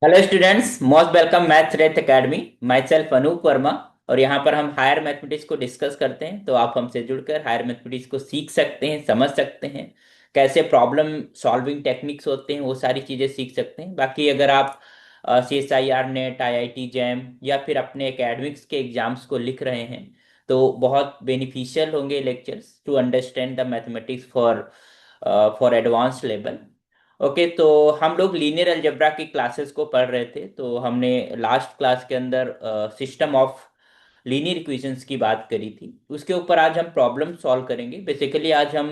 Hello students, most welcome maths rate academy. Myself Anup Verma. और यहाँ पर हम हायर मैथमेटिक्स को डिस्कस करते हैं, तो आप हमसे जुड़कर हायर मैथमेटिक्स को सीख सकते हैं, समझ सकते हैं, कैसे प्रॉब्लम सॉल्विंग टेक्निक्स होते हैं, वो सारी चीज़ें सीख सकते हैं। बाकी अगर आप CSIR नेट, IIT जैम या फिर अपने एकेडमिक्स के एग्जाम्स को लिख रहे हैं, तो बहुत बेनिफिशियल होंगे lectures to understand the mathematics for for advance level. Okay, तो हम लोग लीनियर अलजेब्रा की क्लासेस को पढ़ रहे थे। तो हमने लास्ट क्लास के अंदर सिस्टम ऑफ लीनियर इक्वेशंस की बात करी थी। उसके ऊपर आज हम प्रॉब्लम सॉल्व करेंगे। बेसिकली आज हम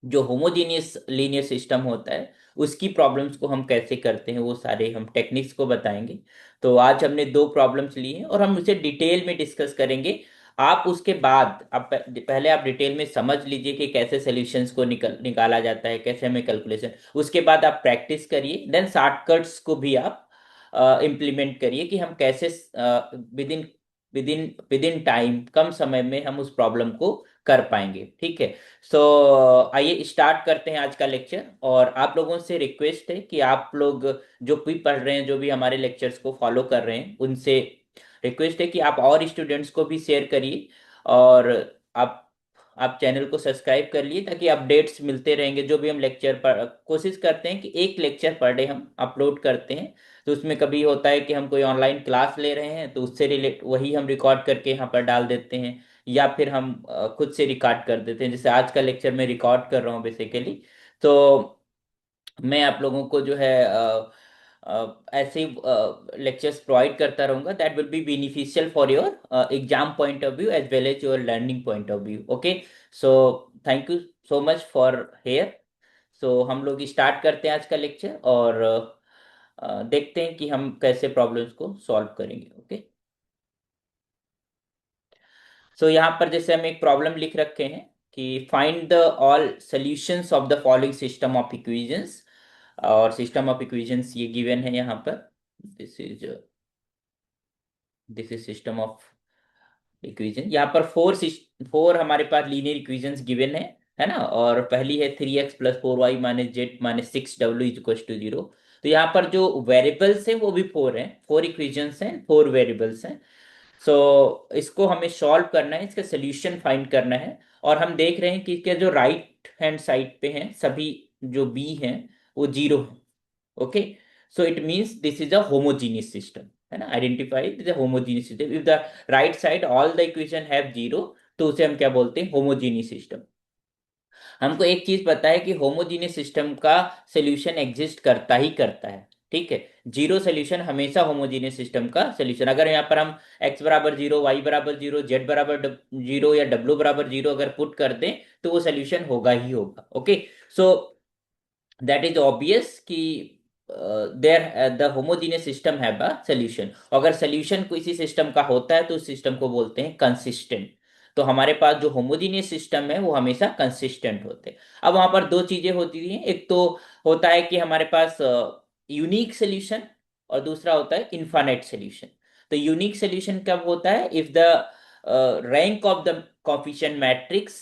जो होमोजीनियस लीनियर सिस्टम होता है उसकी प्रॉब्लम्स को हम कैसे करते हैं, वो सारे हम टेक्निक्स को बताएंगे। तो आज हमने दो प्रॉब्लम्स ली हैं और हम उसे डिटेल में डिस्कस करेंगे। आप उसके बाद आप पहले आप डिटेल में समझ लीजिए कि कैसे सॉल्यूशंस को निकाला जाता है, कैसे हमें कैलकुलेशन। उसके बाद आप प्रैक्टिस करिए, देन शॉर्टकट्स को भी आप इम्प्लीमेंट करिए कि हम कैसे within within within time, कम समय में हम उस प्रॉब्लम को कर पाएंगे। ठीक है। सो आइए स्टार्ट करते हैं आज का लेक्चर। और आप लोगों से रिक्वेस्ट है कि आप लोग जो भी पढ़ रहे हैं, जो भी हमारे लेक्चर्स को फॉलो कर रहे हैं, उनसे रिक्वेस्ट है कि आप और स्टूडेंट्स को भी शेयर करिए। और आप आप चैनल को सब्सक्राइब कर लिए ताकि अपडेट्स मिलते रहेंगे। जो भी हम लेक्चर पर कोशिश करते हैं कि एक लेक्चर पर डे हम अपलोड करते हैं। तो उसमें कभी होता है कि हम कोई ऑनलाइन क्लास ले रहे हैं, तो उससे रिलेट वही हम रिकॉर्ड करके यहाँ पर डाल देते हैं, या फिर हम खुद से रिकॉर्ड कर देते हैं। जैसे आज का लेक्चर मैं रिकॉर्ड कर रहा हूँ बेसिकली। तो मैं आप लोगों को जो है ऐसे लेक्चर्स प्रोवाइड करता रहूंगा, that will be beneficial for your exam point of view as well as your learning point of view. Okay, so thank you so much for here. So हम लोग स्टार्ट करते हैं आज का लेक्चर और देखते हैं कि हम कैसे प्रॉब्लम्स को सॉल्व करेंगे। ओके, सो यहाँ पर जैसे हम एक प्रॉब्लम लिख रखे हैं कि find the all solutions of the following system of equations. और सिस्टम ऑफ इक्वेशंस ये गिवन है यहाँ पर। This is this is system of equation. यहाँ पर फोर हमारे पास लीनियर इक्वेशंस गिवन है ना। और पहली है 3x + 4y - z - 6w = 0। तो यहाँ पर जो वेरिएबल्स हैं वो भी फोर हैं, फोर इक्वेशंस हैं, फोर वेरिएबल्स हैं। सो इसको हमें सॉल्व करना है, इसका सोल्यूशन फाइंड करना है। और हम देख रहे हैं कि इसके जो राइट हैंड साइड पे हैं सभी जो बी हैं वो जीरो है। Okay, so it means this is a homogeneous system, है ना। Identify this homogeneous system if the right side all the equation have zero, तो उसे हम क्या बोलते हैं, होमोजीनियस सिस्टम। हमको एक चीज पता है कि होमोजीनियस सिस्टम का सोल्यूशन एग्जिस्ट करता ही करता है। ठीक है, जीरो सोल्यूशन हमेशा होमोजीनियस सिस्टम का सोल्यूशन। अगर यहाँ पर हम x बराबर जीरो, y बराबर जीरो, z बराबर जीरो या w बराबर जीरो अगर पुट कर दें, तो वो सोल्यूशन होगा ही होगा। Okay, so that is obvious कि there the homogeneous system have a solution. अगर सोल्यूशन किसी सिस्टम का होता है तो उस सिस्टम को बोलते हैं कंसिस्टेंट। तो हमारे पास जो होमोजीनियस सिस्टम है वो हमेशा कंसिस्टेंट होते हैं। अब वहां पर दो चीजें होती हैं, एक तो होता है कि हमारे पास यूनिक सोल्यूशन, और दूसरा होता है इनफाइनाइट सोल्यूशन। तो यूनिक सोल्यूशन कब होता है, if the rank of the coefficient matrix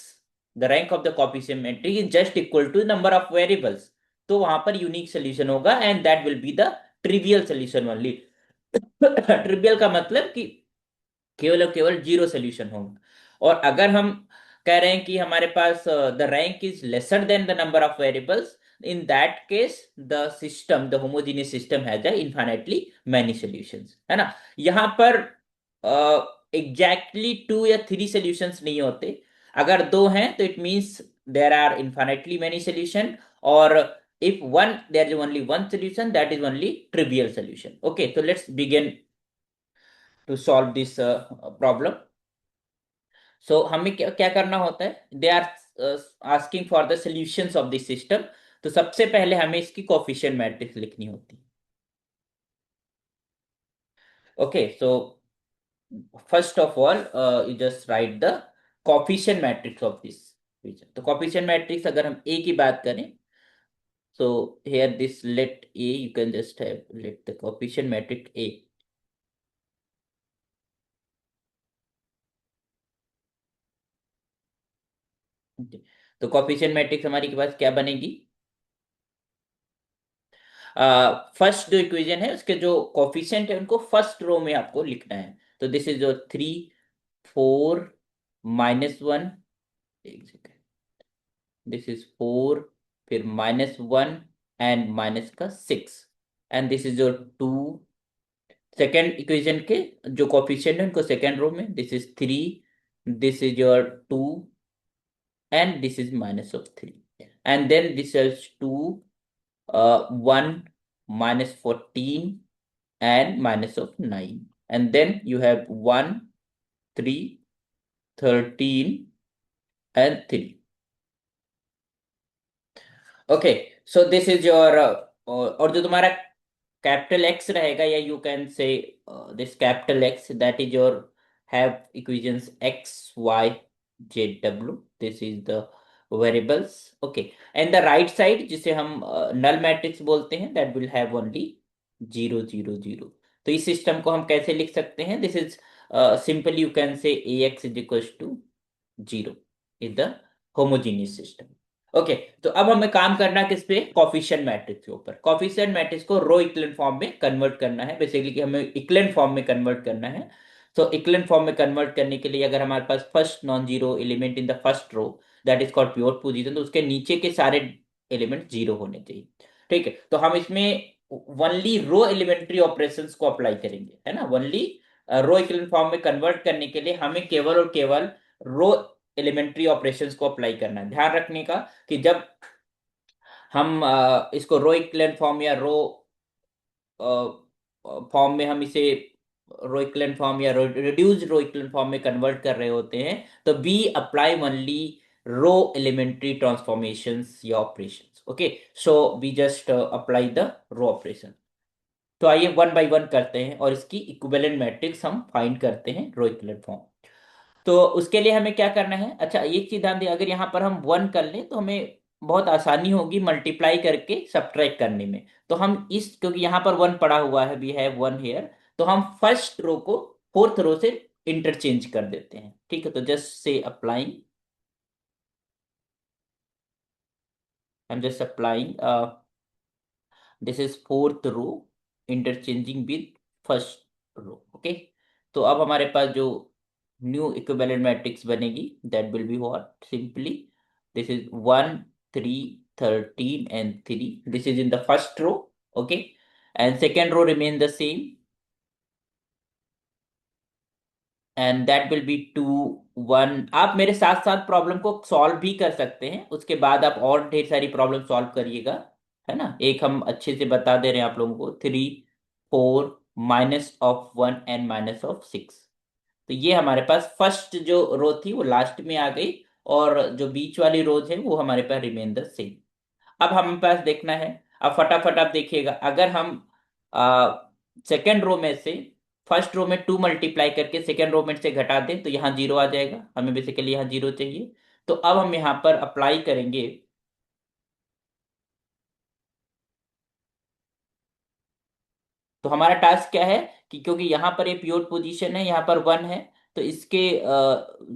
the rank of the coefficient matrix is just equal to number of variables. तो वहां पर यूनिक सोल्यूशन होगा, and that will be the trivial solution only. Trivial का मतलब कि केवल और केवल जीरो सोल्यूशन होगा। और अगर हम कह रहे हैं कि हमारे पास the rank is lesser than the number of variables, in that case the system, the homogeneous system has a infinitely many solutions, है ना। यहाँ पर एग्जैक्टली टू या थ्री सॉल्यूशंस नहीं होते। अगर दो हैं तो it means there are infinitely many solution. और if one there is only one solution, that is only trivial solution. Okay, so let's begin to solve this problem. So हमें क्या क्या करना होता है, they are asking for the solutions of this system. तो सबसे पहले हमें इसकी कोफिशिएंट मैट्रिक्स लिखनी होती है। Okay, so first of all you just right the coefficient matrix of this equation. तो कोफिशिएंट मैट्रिक्स अगर हम ए की बात करें, so here this let a, you can just have let the coefficient matrix a. Okay. तो coefficient matrix हमारी के पास क्या बनेगी, फर्स्ट जो इक्वेशन है उसके जो कोफिशिएंट है उनको फर्स्ट रो में आपको लिखना है। तो दिस इज योर 3 4 -1, एक सेकेंड, दिस इज 4, फिर -1 एंड माइनस का 6, and this is your 2। Second equation के जो कोफिशिएंट है उनको सेकेंड रो में, this is 3, this is your 2, and this is minus of 3, and then this is 2, 1 -14 and minus of 9, and then you have 1 3 13 and 3. Okay, so this is your, और जो तुम्हारा capital X रहेगा, या you can say this capital X, that is your have equations X Y Z W, this is the variables. Okay, and the right side जिसे हम null matrix बोलते हैं, that will have only 0 0 0। तो इस system को हम कैसे लिख सकते हैं? This is simply you can say A X is equal to 0 is the homogeneous system. Okay, तो अब हमें काम करना है किस पे? कोफिशिएंट मैट्रिक्स के ऊपर। कोफिशिएंट मैट्रिक्स को रो इक्विवेलेंट फॉर्म में कन्वर्ट करना है, बेसिकली कि हमें इक्विवेलेंट फॉर्म में कन्वर्ट करना है। तो इक्विवेलेंट फॉर्म में कन्वर्ट करने के लिए अगर हमारे पास first non zero element in the first row, that is called pure position, तो उसके नीचे के सारे एलिमेंट जीरो होने चाहिए। ठीक है, तो हम इसमें ओनली रो एलिमेंट्री ऑपरेशंस को अप्लाई करेंगे, है ना। ओनली रो इक्विवेलेंट फॉर्म में कन्वर्ट करने के लिए हमें केवल और केवल रो एलिमेंट्री ऑपरेशंस को अप्लाई करना है। ध्यान रखने का कि जब हम इसको रो इक्विवेलेंट फॉर्म या रो फॉर्म में हम इसे रो इक्विवेलेंट फॉर्म या रिड्यूस्ड रो इक्विवेलेंट फॉर्म में कन्वर्ट कर रहे होते हैं, तो we apply only row elementary transformations या operations. Okay, so we just apply the row operation. तो आइए वन बाय वन करते हैं और इसकी इक्विवेलेंट मैट्रिक्स हम फाइंड करते हैं रो इक्विवेलेंट फॉर्म। तो उसके लिए हमें क्या करना है? अच्छा, एक चीज ध्यान दें, अगर यहाँ पर हम वन कर लें तो हमें बहुत आसानी होगी मल्टीप्लाई करके सब्ट्रैक्ट करने में। तो हम इस, क्योंकि यहाँ पर वन पड़ा हुआ है, वी हैव वन हेयर, तो हम फर्स्ट रो को फोर्थ रो से इंटरचेंज कर देते हैं। ठीक है, तो just say applying, I am just applying this is fourth row interchanging with first row. Okay, तो अब हमारे पास जो न्यू इक्विवेलेंट मैट्रिक्स बनेगी, that will be what? Simply this is 1 3 13 and 3, this is in the first row। okay, and second row remain the same, and that will B 2 1। आप मेरे साथ साथ प्रॉब्लम को सॉल्व भी कर सकते हैं, उसके बाद आप और ढेर सारी प्रॉब्लम सॉल्व करिएगा, है ना। एक हम अच्छे से बता दे रहे हैं आप लोगों को, 3 4 -1 एंड -6। तो ये हमारे पास फर्स्ट जो रो थी वो लास्ट में आ गई, और जो बीच वाली रोज है वो हमारे पास रिमेन द सेम। अब हमारे पास देखना है, अब फटाफट आप देखिएगा, अगर हम सेकेंड रो में से फर्स्ट रो में 2 मल्टीप्लाई करके सेकेंड रो में से घटा दें तो यहाँ 0 आ जाएगा। हमें बेसिकली यहाँ 0 चाहिए। तो अब हम यहाँ पर अप्लाई करेंगे, तो हमारा टास्क क्या है कि क्योंकि यहाँ पर ये प्योर पोजीशन है, यहाँ पर 1 है, तो इसके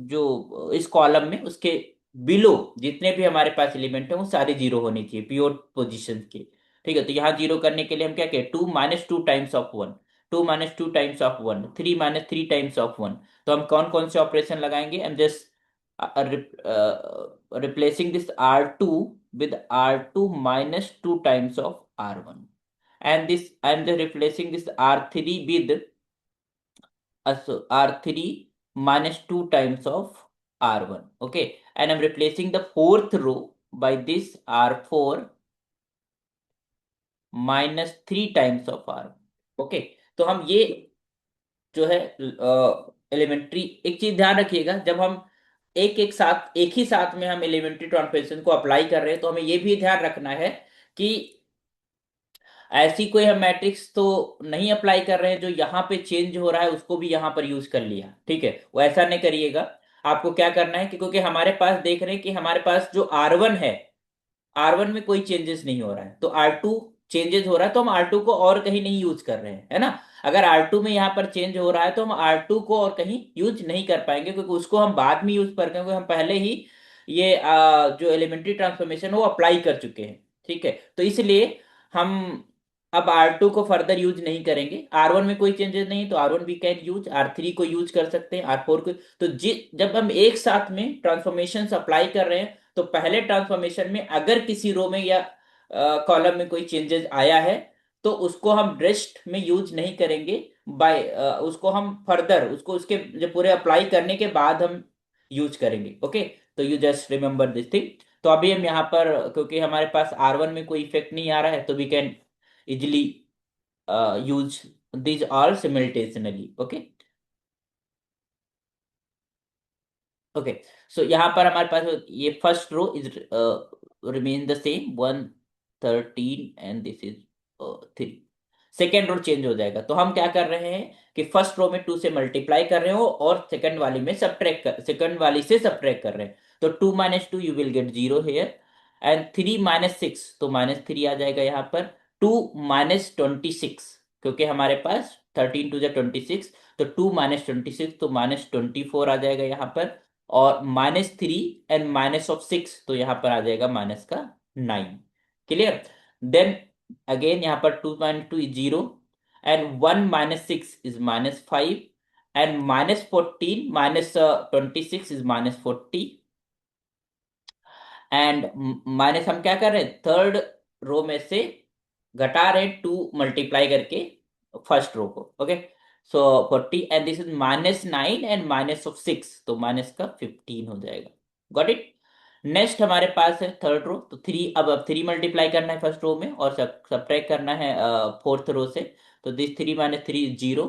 जो इस कॉलम में उसके बिलो जितने भी हमारे पास एलिमेंट है वो सारे जीरो होने चाहिए प्योर पोजीशन के। ठीक है, तो यहाँ जीरो करने के लिए हम क्या कहें? 2 -2 times of 1, 2 -2 times of 1, 3 -3 times of 1। तो हम कौन कौन से ऑपरेशन लगाएंगे? हम just replacing this R2 with R2 -2 times of R1, and this I'm just replacing this R3 with R3 -2 times of R1। okay, and I'm replacing the fourth row by this R4 -3 times of R1। okay, तो हम ये जो है elementary, एक चीज ध्यान रखिएगा, जब हम एक ही साथ में हम एलिमेंट्री ट्रांसफॉर्मेशन को अप्लाई कर रहे हैं तो हमें ये भी ध्यान रखना है कि ऐसी कोई हम मैट्रिक्स तो नहीं अप्लाई कर रहे हैं जो यहाँ पे चेंज हो रहा है उसको भी यहाँ पर यूज कर लिया। ठीक है, वो ऐसा नहीं करिएगा। आपको क्या करना है कि क्योंकि हमारे पास देख रहे हैं कि हमारे पास जो R1 है, R1 में कोई चेंजेस नहीं हो रहा है, तो R2 चेंजेस हो रहा है, तो हम R2 को और कहीं नहीं यूज कर रहे हैं, है ना। अगर R2 में यहाँ पर चेंज हो रहा है तो हम R2 को और कहीं यूज नहीं कर पाएंगे, क्योंकि उसको हम बाद में यूज कर, क्योंकि हम पहले ही ये जो एलिमेंट्री ट्रांसफॉर्मेशन वो अप्लाई कर चुके हैं। ठीक है, तो इसलिए हम अब R2 को फर्दर यूज नहीं करेंगे, R1 में कोई चेंजेस नहीं, तो R1 we can use, R3 को यूज कर सकते हैं, R4 को। तो जब हम एक साथ में ट्रांसफॉर्मेशन अप्लाई कर रहे हैं, तो पहले ट्रांसफॉर्मेशन में अगर किसी रो में या कॉलम में कोई चेंजेस आया है, तो उसको हम रेस्ट में यूज नहीं करेंगे। बाय उसको हम फर्दर, उसको उसके जब पूरे अप्लाई करने के बाद हम यूज करेंगे। ओके, तो you just remember this thing. तो अभी हम यहाँ पर, क्योंकि हमारे पास R1 में कोई इफेक्ट नहीं आ रहा है, तो we can easily use these all simultaneously. Okay. Okay, so यहाँ पर हमारे पास ये first row is remain the same 113 and this is 3। Second row change हो जाएगा, तो हम क्या कर रहे हैं कि फर्स्ट रो में 2 से मल्टीप्लाई कर रहे हो और सेकंड वाली में सब्ट्रैक्ट कर, सेकंड वाली से सब्ट्रैक्ट कर रहे हैं। तो 2 minus 2 you will get 0 here, and 3 minus 6, तो -3 आ जाएगा यहाँ पर। 2 माइनस 26, क्योंकि हमारे पास 13 टू 26, तो 2 माइनस 26, तो -24 आ जाएगा यहाँ पर। और -3 एंड -6, तो यहां पर आ जाएगा माइनस का 9। क्लियर? देन अगेन यहाँ पर 2 - 2 is 0, and 1 - 6 is -5, and -14 -26 is -40, and minus हम क्या कर रहे हैं, थर्ड रो में से घटा रहे हैं 2 मल्टीप्लाई करके फर्स्ट रो को। Okay, so 40, and this is -9 and -6, तो माइनस का 15 हो जाएगा। Got it? नेक्स्ट हमारे पास है थर्ड रो, तो 3, अब 3 मल्टीप्लाई करना है फर्स्ट रो में और सब्ट्रैक्ट करना है फोर्थ रो से। तो दिस 3 - 3 इज 0,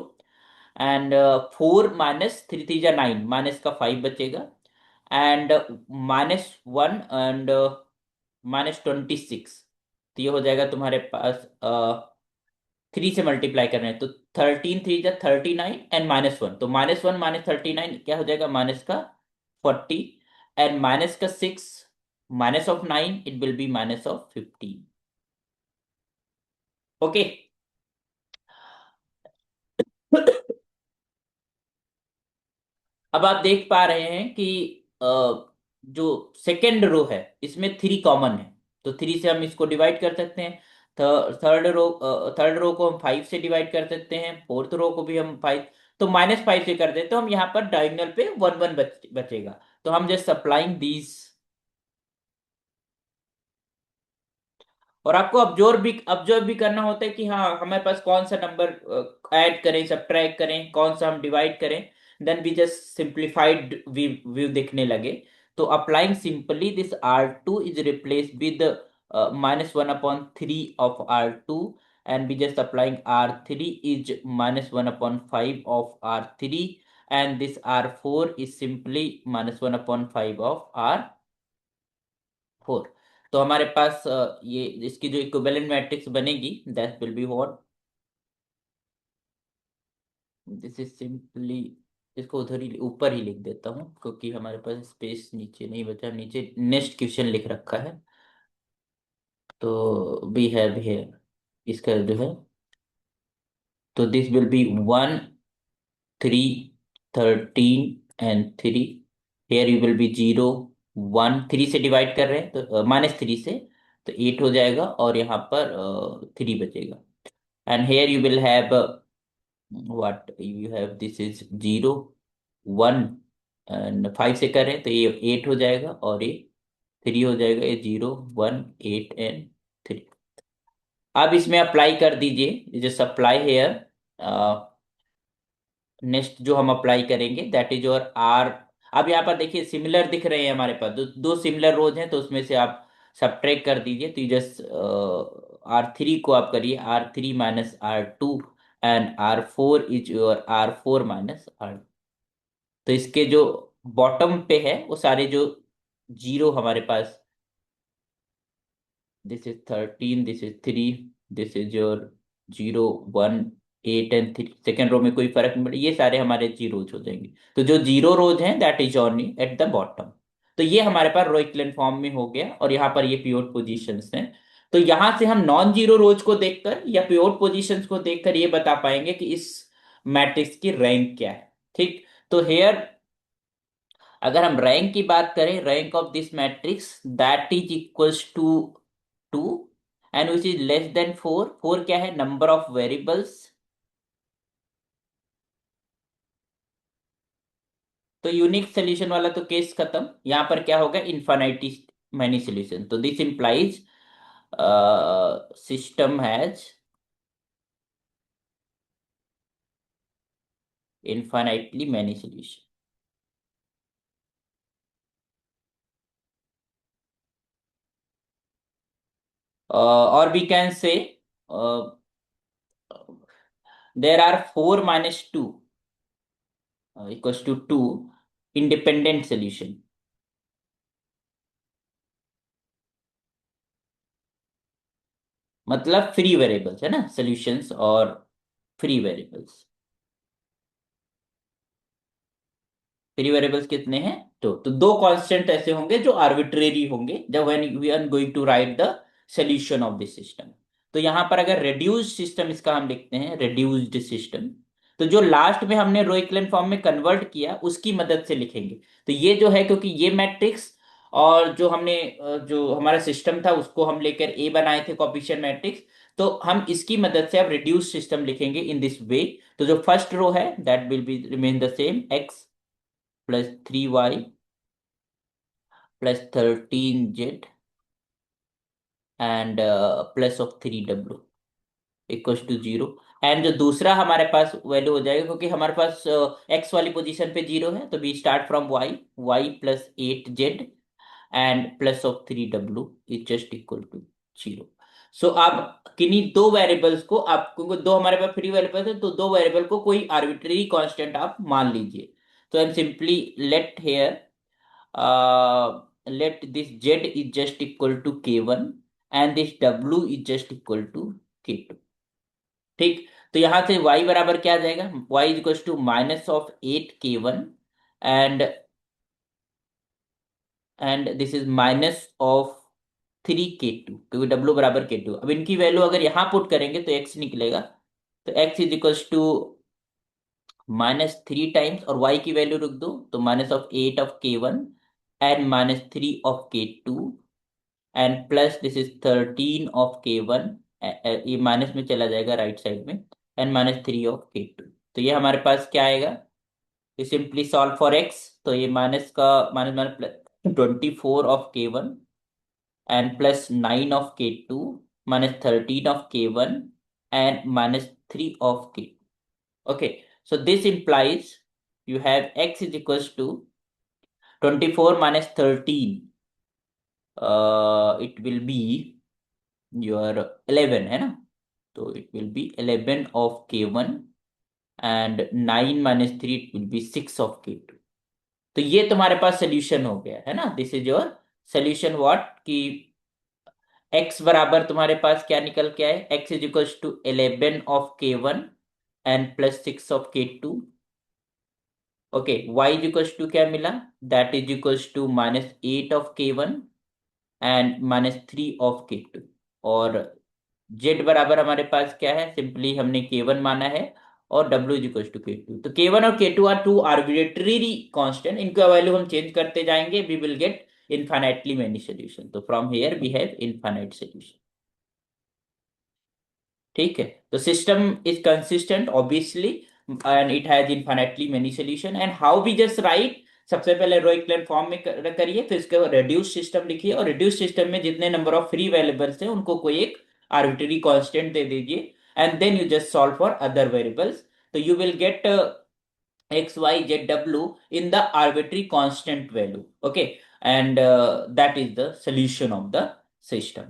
एंड 4 - 3 3 9, माइनस का 5 बचेगा, एंड -1 एंड -26, तो ये हो जाएगा तुम्हारे पास 3 से मल्टीप्लाई करना है, तो 13 3 जा 39, एंड -1, तो -1 -39 क्या हो जाएगा, माइनस का 40, एंड माइनस का 6 minus of 9, it will be minus of 15। Okay. अब आप देख पा रहे हैं कि अ, जो सेकेंड रो है इसमें 3 कॉमन है, तो 3 से हम इसको डिवाइड कर सकते हैं। थर्ड रो को हम 5 से डिवाइड कर सकते हैं, फोर्थ रो को भी हम 5, तो -5 से कर देते, तो हम यहाँ पर डायगोनल पे 1 1 बचेगा। तो हम जस्ट सप्लाइंग दीज, और आपको ऑब्जर्व भी करना होता है कि हाँ हमारे पास कौन सा नंबर ऐड करें, सब्ट्रैक्ट करें, कौन सा हम डिवाइड करें। Then we just simplified view दिखने लगे। तो applying simply this R2 is replace with -1/3 of R2, and we just applying R3 is -1/5 of R3, and this R4 is simply -1/5 of R4। तो हमारे पास ये इसकी जो इक्विवेलेंट मैट्रिक्स बनेगी, that will be what, this is simply, इसको उधर ही ऊपर ही लिख देता हूँ क्योंकि हमारे पास स्पेस नीचे नहीं बचा, नीचे नेक्स्ट क्वेश्चन लिख रखा है। तो वी हैव हियर, इसका जो है, तो this will be 1 3 13 and 3, here you will be 0 1, 3 से डिवाइड कर रहे हैं तो -3 से, तो 8 हो जाएगा, और यहाँ पर 3 बचेगा, and here you will have what you have, this is 0 1, and 5 से करें तो ये 8 हो जाएगा, और ये 3 हो जाएगा, ये 0 1 8 एंड 3। अब इसमें अप्लाई कर दीजिए जो सप्लाई हेयर, नेक्स्ट जो हम अप्लाई करेंगे दैट इज योर R। अब यहाँ पर देखिए सिमिलर दिख रहे हैं हमारे पास, दो सिमिलर रोज हैं, तो उसमें से आप सब्ट्रैक्ट कर दीजिए, तो जस्ट R3 को आप करिए R3 -R2, and R4 is your R4 -R। तो इसके जो बॉटम पे है वो सारे जो जीरो हमारे पास, this is 13, this is 3, this is your 0 1 8 and 3, second row में कोई फर्क नहीं पड़े, ये सारे हमारे जीरोज हो जाएंगे। तो जो जीरो रोज हैं that is only at the bottom. तो ये हमारे पास रो इक्विवेलेंट फॉर्म में हो गया, और यहाँ पर ये पिवोट पोजीशंस हैं। तो यहां से हम नॉन जीरो रोज को देखकर या पिवोट पोजीशंस को देखकर ये बता पाएंगे कि इस मैट्रिक्स की रैंक क्या है। ठीक, तो हेयर अगर हम रैंक की बात करें, rank of this matrix that is equals to 2, and which is less than 4। 4 क्या है? Number of variables. तो यूनिक सोल्यूशन वाला तो केस खत्म। यहां पर क्या होगा? Infinitely many solution. तो this implies system has infinitely many solutions. Or we can say there are 4 minus 2 equals to 2 independent solution. मतलब फ्री वेरिएबल्स है ना सॉल्यूशंस, और फ्री वेरिएबल्स। फ्री वेरिएबल्स कितने हैं? तो दो कांस्टेंट ऐसे होंगे जो आर्बिट्रेरी होंगे जब when we are going to write the solution of this system. तो यहां पर अगर रिड्यूस्ड सिस्टम इसका हम लिखते हैं, रिड्यूस्ड सिस्टम, तो जो लास्ट में हमने रो इक्विवेलेंट फॉर्म में कन्वर्ट किया उसकी मदद से लिखेंगे। तो ये जो है, क्योंकि ये मैट्रिक्स और जो हमने जो हमारा सिस्टम था उसको हम लेकर ए बनाए थे कोएफिशिएंट मैट्रिक्स, तो हम इसकी मदद से अब रिड्यूस सिस्टम लिखेंगे इन दिस वे। तो जो फर्स्ट रो है that will be remain the same, X plus 3y plus 13z and plus of 3w equals to 0। And जो दूसरा हमारे पास वैल्यू हो जाएगा, क्योंकि हमारे पास x वाली पोजीशन पे 0 है, तो we start from y plus 8z and plus of 3w is just equal to 0। So आप किन्हीं दो वेरिएबल्स को, आप क्योंकि दो हमारे पास फ्री वेरिएबल्स है, तो दो वेरिएबल को कोई आर्बिट्रेरी कांस्टेंट आप मान लीजिए। तो I am simply let here let this z is just equal to k1 and this w is just equal to k2। ठीक। तो यहां से y बराबर क्या आ जाएगा? y is equal to minus of 8k1 and this is minus of 3k2, क्योंकि w बराबर k2। अब इनकी वैल्यू अगर यहां पुट करेंगे तो x निकलेगा। तो x is equal to -3 times, और y की वैल्यू रख दो तो minus of 8 of k1 and -3 of k2 and plus this is 13 of k1। ये माइनस में चला जाएगा राइट साइड में, एंड -3 ऑफ k2। तो ये हमारे पास क्या आएगा? ये सिंपली सॉल्व फॉर x। तो ये माइनस का minus minus plus 24 of k1 and plus 9 of k2 -13 of k1 and -3 of k। Okay, so this implies you have x is equals to 24 minus 13, it will be your 11 है ना। तो it will be 11 of k1 and 9 minus 3 it will be 6 of k2। तो ये तुम्हारे पास solution हो गया है ना। This is your solution what कि x बराबर तुम्हारे पास क्या निकल के आए? x is equals to 11 of k1 and plus 6 of k2। Okay, y is equals to क्या मिला? That is equals to -8 of k1 and -3 of k2। और z बराबर हमारे पास क्या है? सिंपली हमने k1 माना है, और w is equals to k2। तो k1 और k2 are two arbitrary constant, इनका वैल्यू हम चेंज करते जाएंगे, we will get infinitely many solution. तो from here we have infinite solution. ठीक है। तो system is consistent obviously and it has infinitely many solution. And how we just write? सबसे पहले रो इक्विवेलेंट फॉर्म में करिए, फिर इसके बाद रिड्यूस सिस्टम लिखिए, और रिड्यूस सिस्टम में जितने नंबर ऑफ फ्री वेरिएबल्स हैं उनको कोई एक आर्बिट्रेरी कांस्टेंट दे दीजिए, and then you just solve for other variables. तो you will get x y z w in the arbitrary constant value। Okay, and that is the solution of the system।